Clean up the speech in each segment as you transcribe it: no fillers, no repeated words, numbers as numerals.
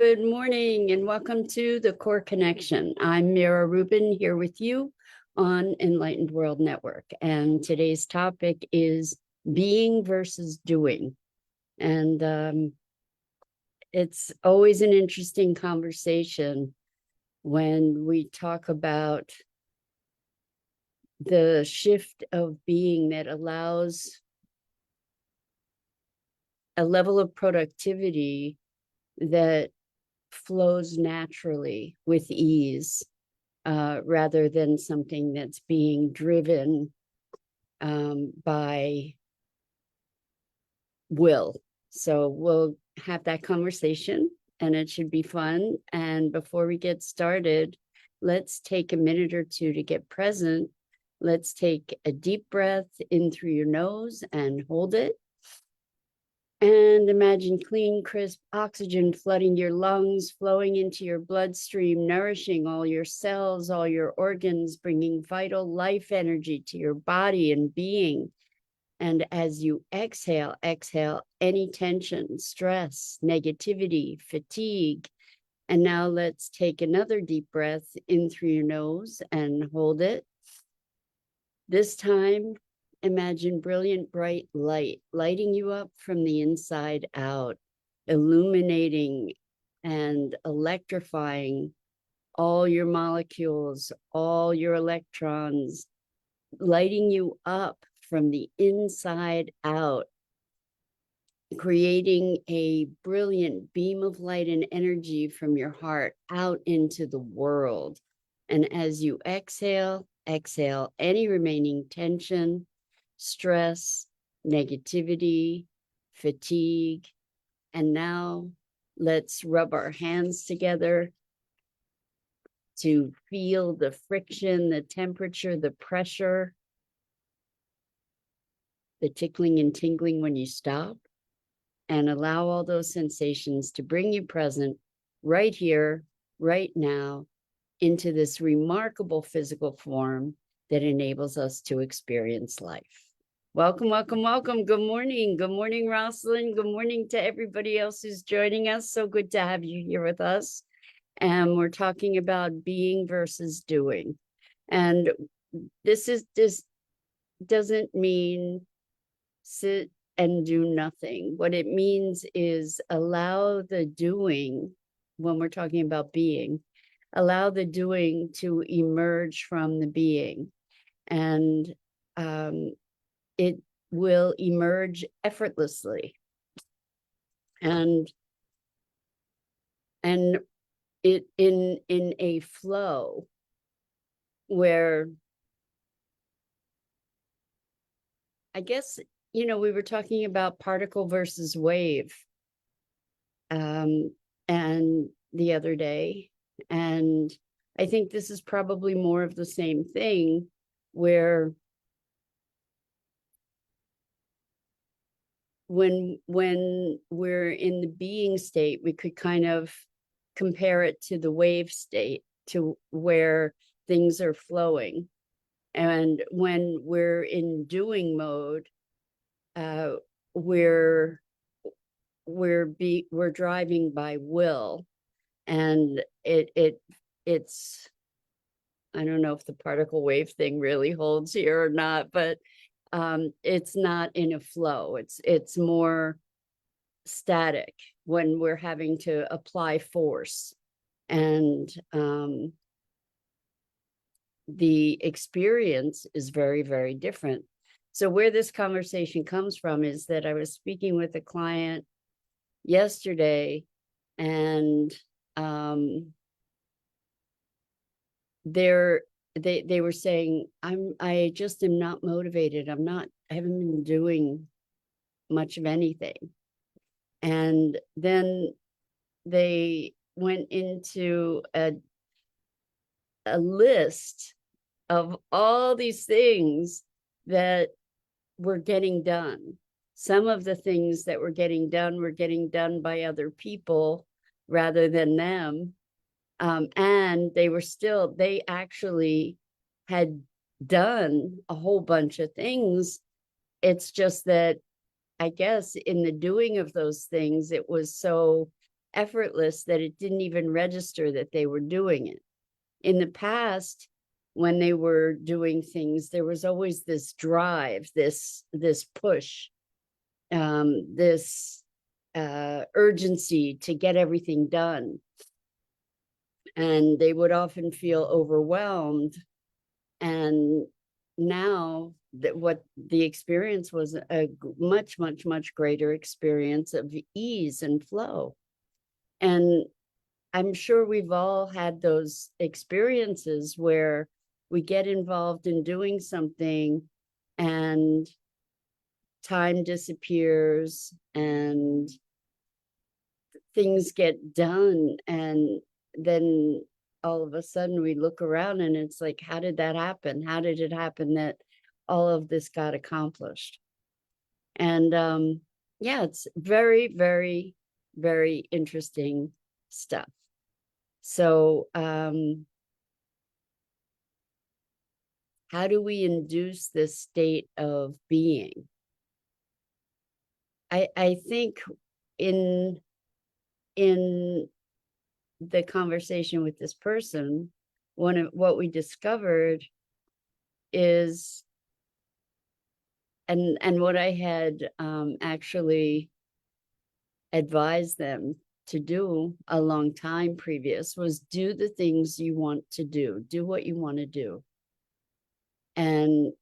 Good morning and welcome to the Core Connection. I'm Mira Rubin here with you on Enlightened World Network. And today's topic is being versus doing. And it's always an interesting conversation when we talk about the shift of being that allows a level of productivity that flows naturally with ease, rather than something that's being driven by will. So we'll have that conversation and it should be fun. And before we get started, let's take a minute or two to get present. Let's take a deep breath in through your nose and hold it. And imagine clean, crisp oxygen flooding your lungs, flowing into your bloodstream, nourishing all your cells, all your organs, bringing vital life energy to your body and being. And as you exhale, exhale any tension, stress, negativity, fatigue. And now let's take another deep breath in through your nose and hold it. This time, imagine brilliant, bright light lighting you up from the inside out, illuminating and electrifying all your molecules, all your electrons, lighting you up from the inside out, creating a brilliant beam of light and energy from your heart out into the world. And as you exhale, exhale any remaining tension, stress, negativity, fatigue. And now let's rub our hands together to feel the friction, the temperature, the pressure, the tickling and tingling when you stop, and allow all those sensations to bring you present right here, right now, into this remarkable physical form that enables us to experience life. Welcome, welcome, welcome. Good morning. Good morning, Rosalind. Good morning to everybody else who's joining us. So good to have you here with us. And we're talking about being versus doing. And this doesn't mean sit and do nothing. What it means is allow the doing, when we're talking about being, allow the doing to emerge from the being. And it will emerge effortlessly. And it in a flow where, I guess, we were talking about particle versus wave and the other day. And I think this is probably more of the same thing, where when we're in the being state, we could kind of compare it to the wave state, to where things are flowing. And when we're in doing mode, we're driving by will, and it's I don't know if the particle wave thing really holds here or not, but it's not in a flow. It's more static when we're having to apply force, and the experience is very, very different. So where this conversation comes from is that I was speaking with a client yesterday, and they were saying, I just am not motivated. I haven't been doing much of anything. And then they went into a list of all these things that were getting done. Some of the things that were getting done by other people rather than them. And they actually had done a whole bunch of things. It's just that, I guess, in the doing of those things, it was so effortless that it didn't even register that they were doing it. In the past, when they were doing things, there was always this drive, this push, this urgency to get everything done. And they would often feel overwhelmed. And now that what the experience was a much, much, much greater experience of ease and flow. And I'm sure we've all had those experiences where we get involved in doing something and time disappears and things get done, and then all of a sudden we look around and it's like, how did that happen? How did it happen that all of this got accomplished? And yeah, it's very, very, very interesting stuff. So how do we induce this state of being? I think in the conversation with this person, one of what we discovered is, and what I had actually advised them to do a long time previous, was do the things you want to do what you want to do. And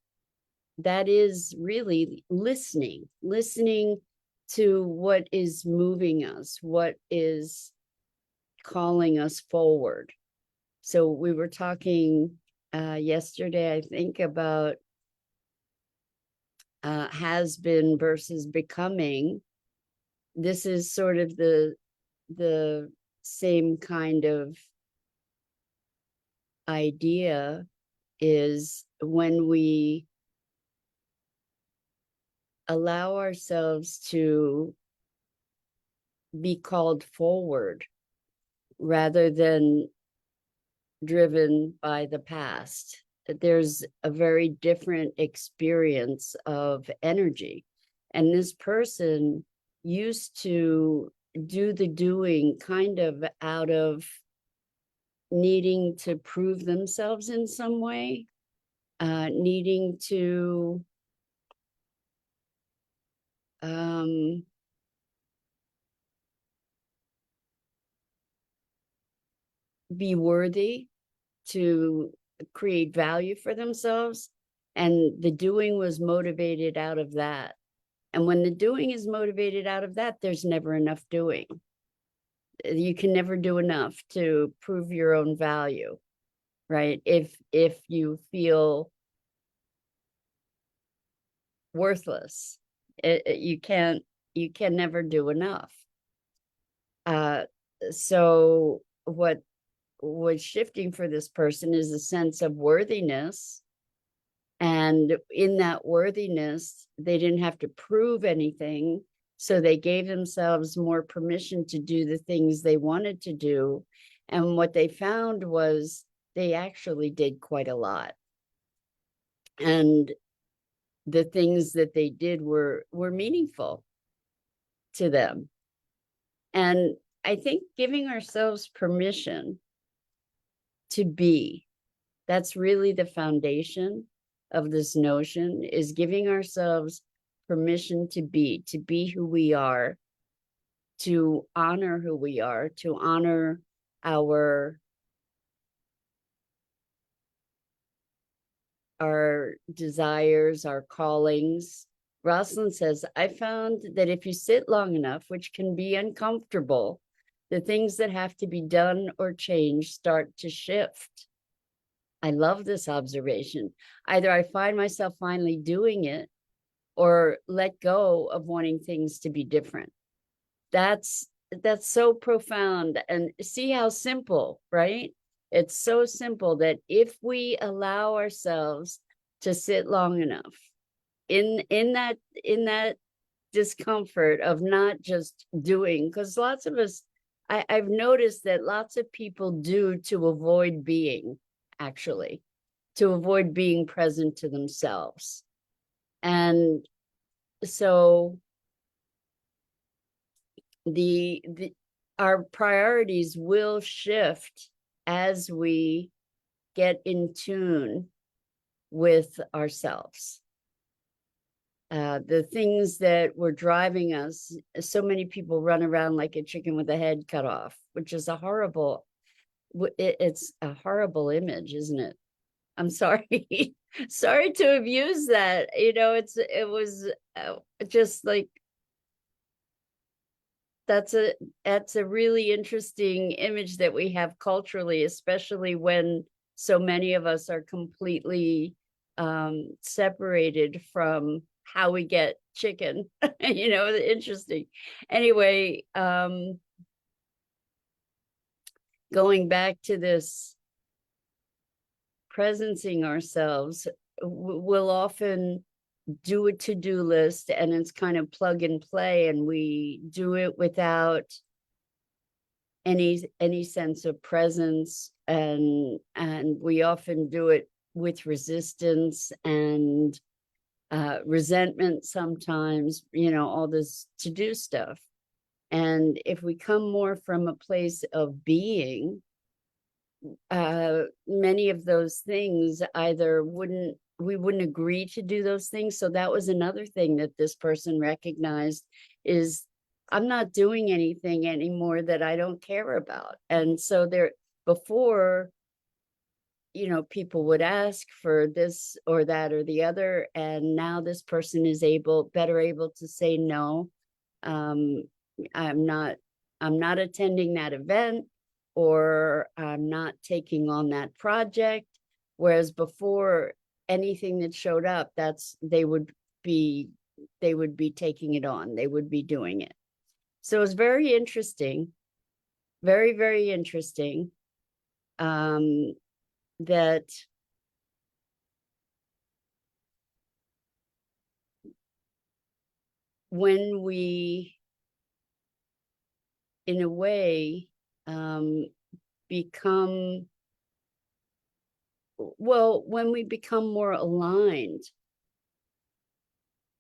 that is really listening to what is moving us, what is calling us forward. So we were talking yesterday, I think, about has been versus becoming. This is sort of the same kind of idea, is when we allow ourselves to be called forward rather than driven by the past. There's a very different experience of energy. And this person used to do the doing kind of out of needing to prove themselves in some way, needing to be worthy, to create value for themselves. And the doing was motivated out of that. And when the doing is motivated out of that, there's never enough doing. You can never do enough to prove your own value, right? If you feel worthless, you can never do enough. So what was shifting for this person is a sense of worthiness. And in that worthiness, they didn't have to prove anything. So they gave themselves more permission to do the things they wanted to do. And what they found was they actually did quite a lot. And the things that they did were meaningful to them. And I think giving ourselves permission to be, that's really the foundation of this notion, is giving ourselves permission to be who we are, to honor who we are, to honor our desires, our callings. Rosalind says, I found that if you sit long enough, which can be uncomfortable, the things that have to be done or changed start to shift. I love this observation. Either I find myself finally doing it or let go of wanting things to be different. That's so profound. And see how simple, right? It's so simple that if we allow ourselves to sit long enough in that discomfort of not just doing, because lots of us, I've noticed that lots of people do to avoid being, actually, to avoid being present to themselves. And so our priorities will shift as we get in tune with ourselves. The things that were driving us, so many people run around like a chicken with a head cut off, which is a horrible, it's a horrible image, isn't it? I'm sorry. Sorry to have used that. It was just like, that's a really interesting image that we have culturally, especially when so many of us are completely separated from how we get chicken. Interesting. Anyway, going back to this presencing ourselves, we'll often do a to-do list and it's kind of plug and play, and we do it without any sense of presence, and we often do it with resistance and resentment sometimes, all this to-do stuff. And if we come more from a place of being, many of those things either we wouldn't agree to do those things. So that was another thing that this person recognized, is I'm not doing anything anymore that I don't care about. And so before, people would ask for this or that or the other, and now this person is better able to say no. I'm not attending that event, or I'm not taking on that project. Whereas before, anything that showed up, they would be taking it on, they would be doing it. So it was very interesting, very, very interesting, that when we, in a way, when we become more aligned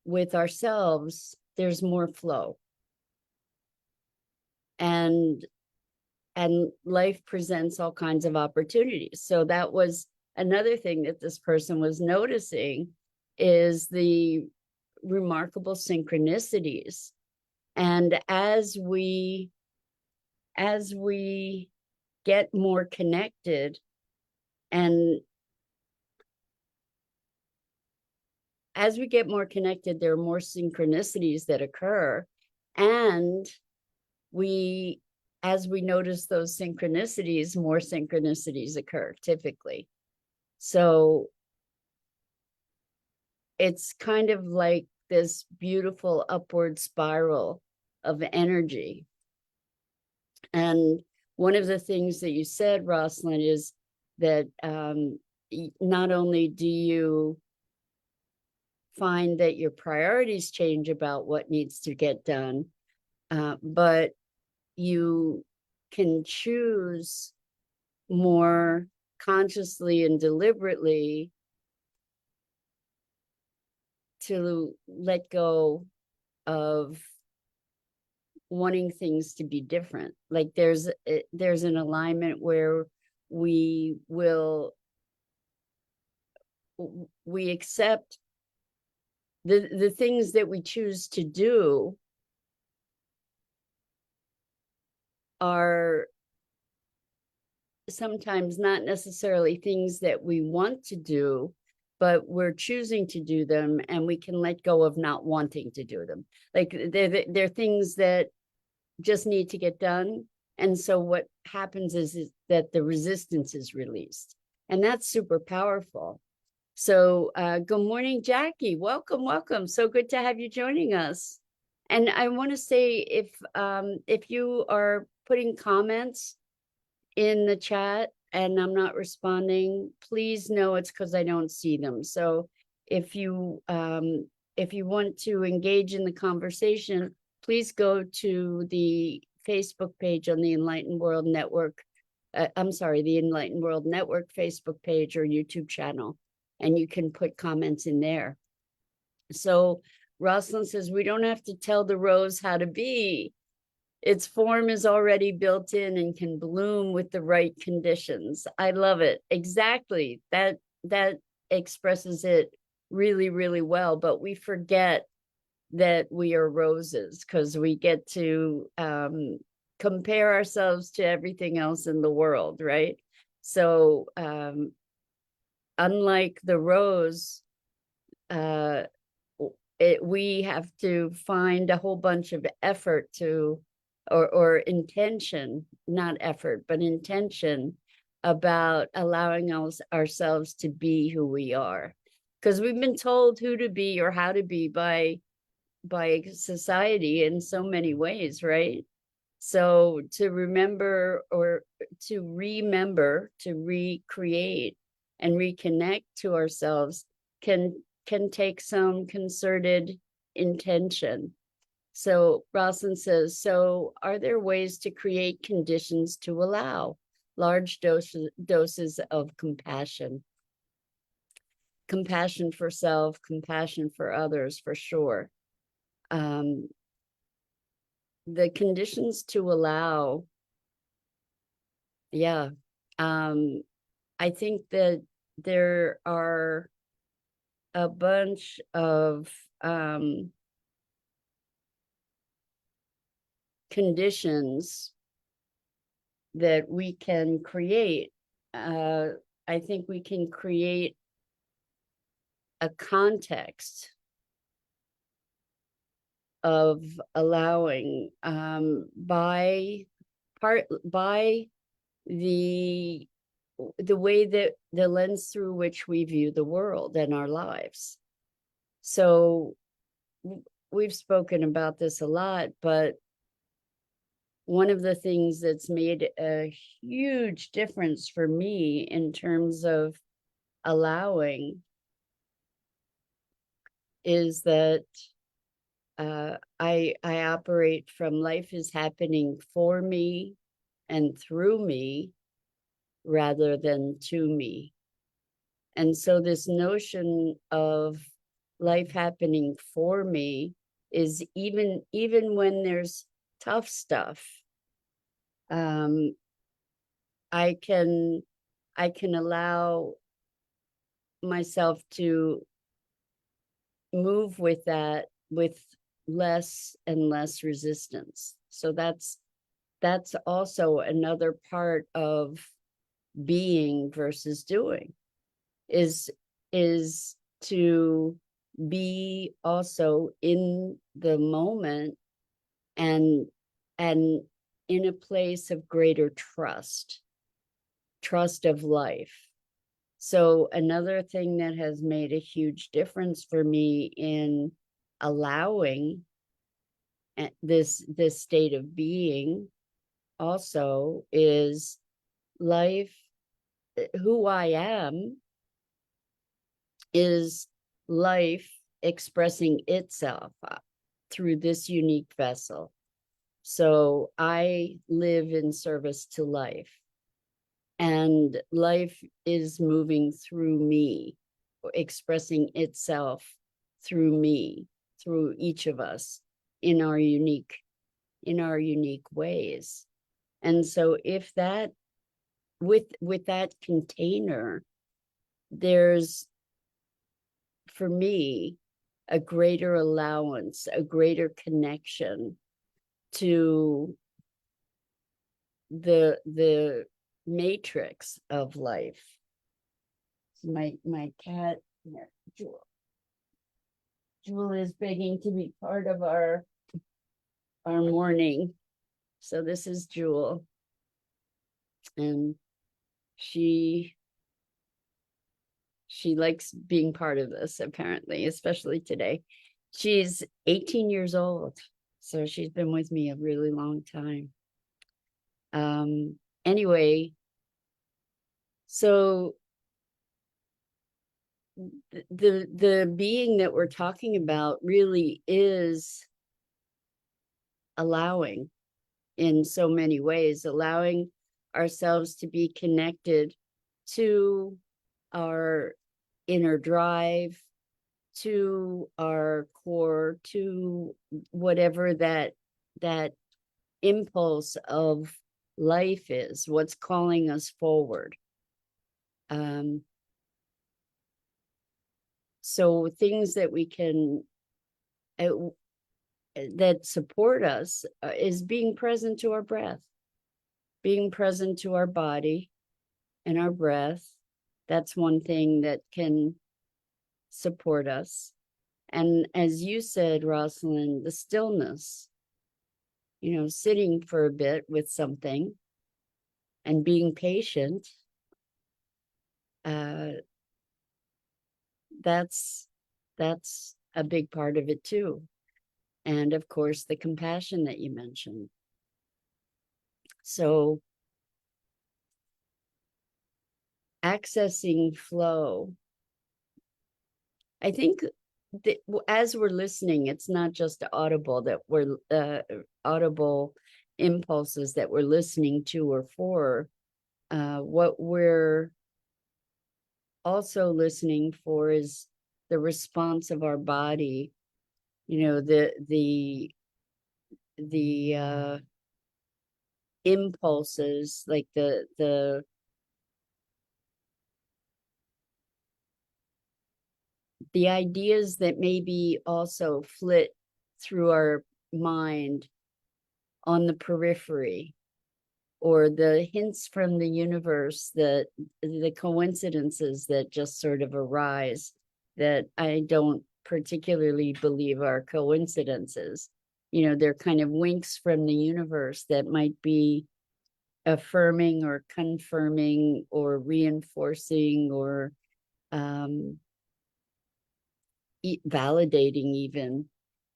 with ourselves, there's more flow, and life presents all kinds of opportunities. So that was another thing that this person was noticing, is the remarkable synchronicities. And as we get more connected, and as we get more connected, there are more synchronicities that occur. And as we notice those synchronicities, more synchronicities occur typically. So it's kind of like this beautiful upward spiral of energy. And one of the things that you said, Rosalind, is that not only do you find that your priorities change about what needs to get done, but you can choose more consciously and deliberately to let go of wanting things to be different. Like there's an alignment where we accept the things that we choose to do are sometimes not necessarily things that we want to do, but we're choosing to do them, and we can let go of not wanting to do them. Like they're things that just need to get done. And so what happens is that the resistance is released, and that's super powerful. So good morning, Jackie. Welcome. So good to have you joining us. And I want to say, if you are putting comments in the chat and I'm not responding, please know it's because I don't see them. So if you want to engage in the conversation, please go to the Facebook page on the Enlightened World Network. The Enlightened World Network Facebook page or YouTube channel, and you can put comments in there. So Rosalind says, we don't have to tell the rose how to be. Its form is already built in and can bloom with the right conditions. I love it. Exactly. That expresses it really, really well. But we forget that we are roses because we get to compare ourselves to everything else in the world, right? So unlike the rose, uh, we have to find a whole bunch of effort to, or intention, not effort, but intention about allowing ourselves to be who we are. Because we've been told who to be or how to be by society in so many ways, right? So to remember, or to recreate and reconnect to ourselves can take some concerted intention. So Rosalind says, so are there ways to create conditions to allow large doses of compassion? Compassion for self, compassion for others, for sure. The conditions to allow, yeah. I think that there are a bunch of conditions that we can create. I think we can create a context of allowing by the way that the lens through which we view the world and our lives. So we've spoken about this a lot, but one of the things that's made a huge difference for me in terms of allowing is that I operate from life is happening for me and through me rather than to me. And so this notion of life happening for me is even when there's tough stuff, um, I can allow myself to move with that with less and less resistance. So that's also another part of being versus doing, is to be also in the moment and in a place of greater trust of life. So another thing that has made a huge difference for me in allowing this state of being also is life. Who I am is life expressing itself through this unique vessel. So I live in service to life, and life is moving through me, expressing itself through me, through each of us in our unique ways. And so if that, with that container, there's, for me, a greater allowance, a greater connection to the matrix of life. My cat, yeah, Jewel is begging to be part of our morning. So this is Jewel, and she likes being part of this, apparently, especially today. She's 18 years old, so she's been with me a really long time. Anyway, so the being that we're talking about really is allowing, in so many ways, allowing ourselves to be connected to our inner drive, to our core, to whatever that impulse of life is, what's calling us forward. So things that we can, that support us is being present to our breath, being present to our body and our breath. That's one thing that can support us. And as you said, Rosalind, the stillness, sitting for a bit with something and being patient, that's a big part of it too. And of course, the compassion that you mentioned. So accessing flow, I think that as we're listening, it's not just audible that we're audible impulses that we're listening to or for. What we're also listening for is the response of our body, the impulses, like the ideas that maybe also flit through our mind on the periphery, or the hints from the universe, the coincidences that just sort of arise that I don't particularly believe are coincidences. They're kind of winks from the universe that might be affirming or confirming or reinforcing or validating even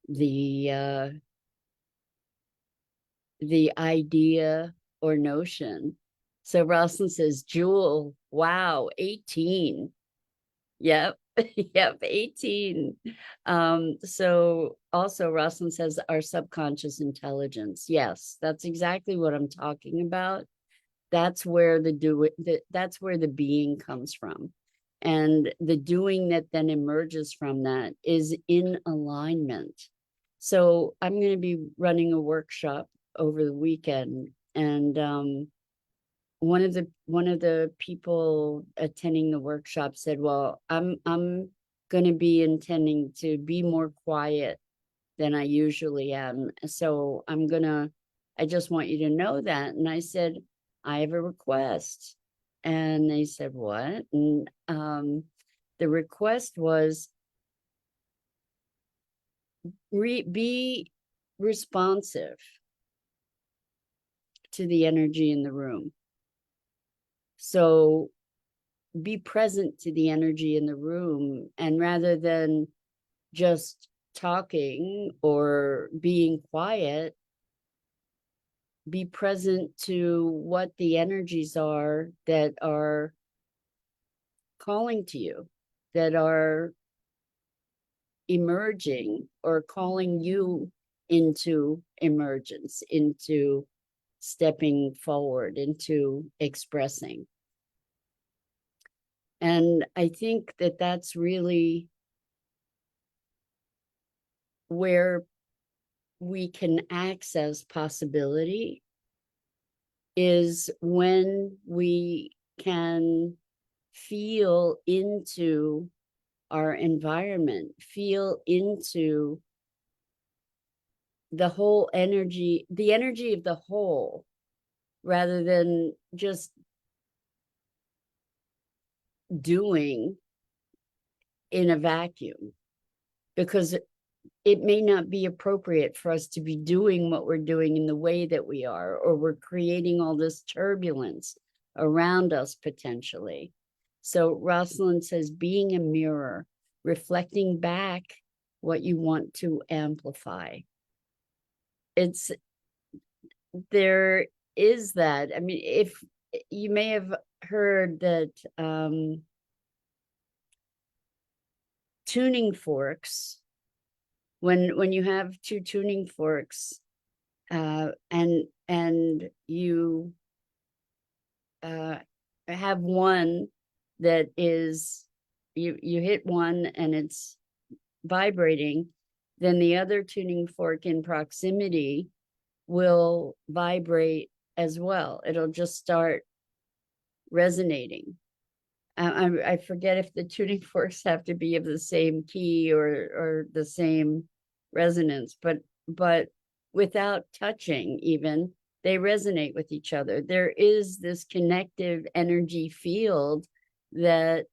the idea or notion. So Rosalind says, Jewel, wow, 18. Yep. Yep, 18. So also Rosalind says our subconscious intelligence. Yes, that's exactly what I'm talking about. That's where that's where the being comes from. And the doing that then emerges from that is in alignment. So I'm going to be running a workshop over the weekend, and one of the people attending the workshop said, well, I'm going to be intending to be more quiet than I usually am, so I just want you to know that. And I said, I have a request. And they said, what? And the request was, be responsive to the energy in the room. So be present to the energy in the room, and rather than just talking or being quiet, be present to what the energies are that are calling to you, that are emerging or calling you into emergence, into stepping forward, into expressing. And I think that that's really where we can access possibility, is when we can feel into our environment, feel into the whole energy, the energy of the whole, rather than just doing in a vacuum, because it may not be appropriate for us to be doing what we're doing in the way that we are, or we're creating all this turbulence around us potentially. So Rosalind says, being a mirror, reflecting back what you want to amplify. There is that. I mean, if you may have heard that tuning forks, when you have two tuning forks, and you have one that is, you hit one and it's vibrating, then the other tuning fork in proximity will vibrate as well. It'll just start resonating. I forget if the tuning forks have to be of the same key or the same resonance, but without touching even, they resonate with each other. There is this connective energy field that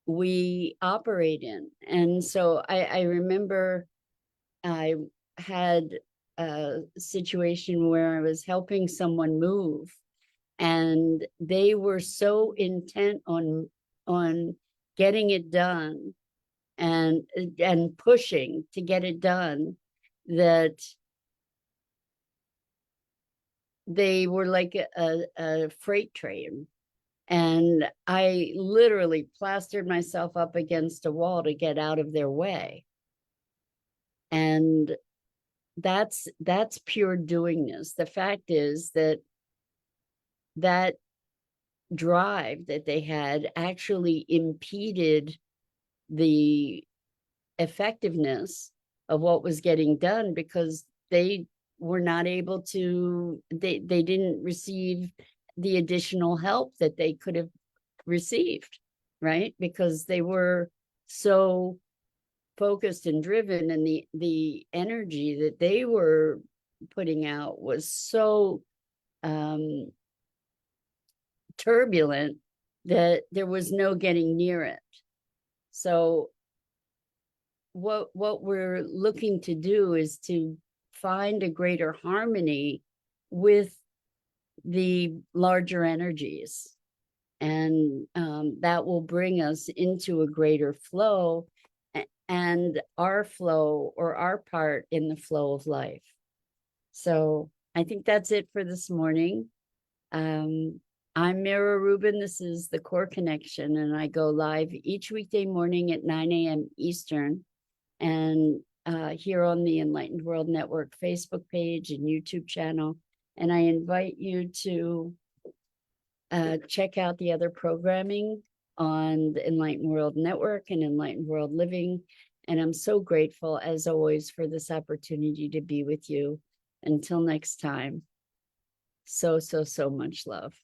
we operate in. And so I remember I had a situation where I was helping someone move, and they were so intent on getting it done and pushing to get it done that they were like a freight train. And I literally plastered myself up against a wall to get out of their way. And that's pure doingness. The fact is that that drive that they had actually impeded the effectiveness of what was getting done, because they were not able to, they didn't receive the additional help that they could have received, right? Because they were so focused and driven, and the energy that they were putting out was so turbulent that there was no getting near it. So what we're looking to do is to find a greater harmony with the larger energies, and that will bring us into a greater flow, and our flow, or our part in the flow of life. So I think that's it for this morning. I'm Mira Rubin. This is the Core Connection, and I go live each weekday morning at 9 a.m. Eastern, and here on the Enlightened World Network Facebook page and YouTube channel. And I invite you to check out the other programming on the Enlightened World Network and Enlightened World Living. And I'm so grateful, as always, for this opportunity to be with you. Until next time, so much love.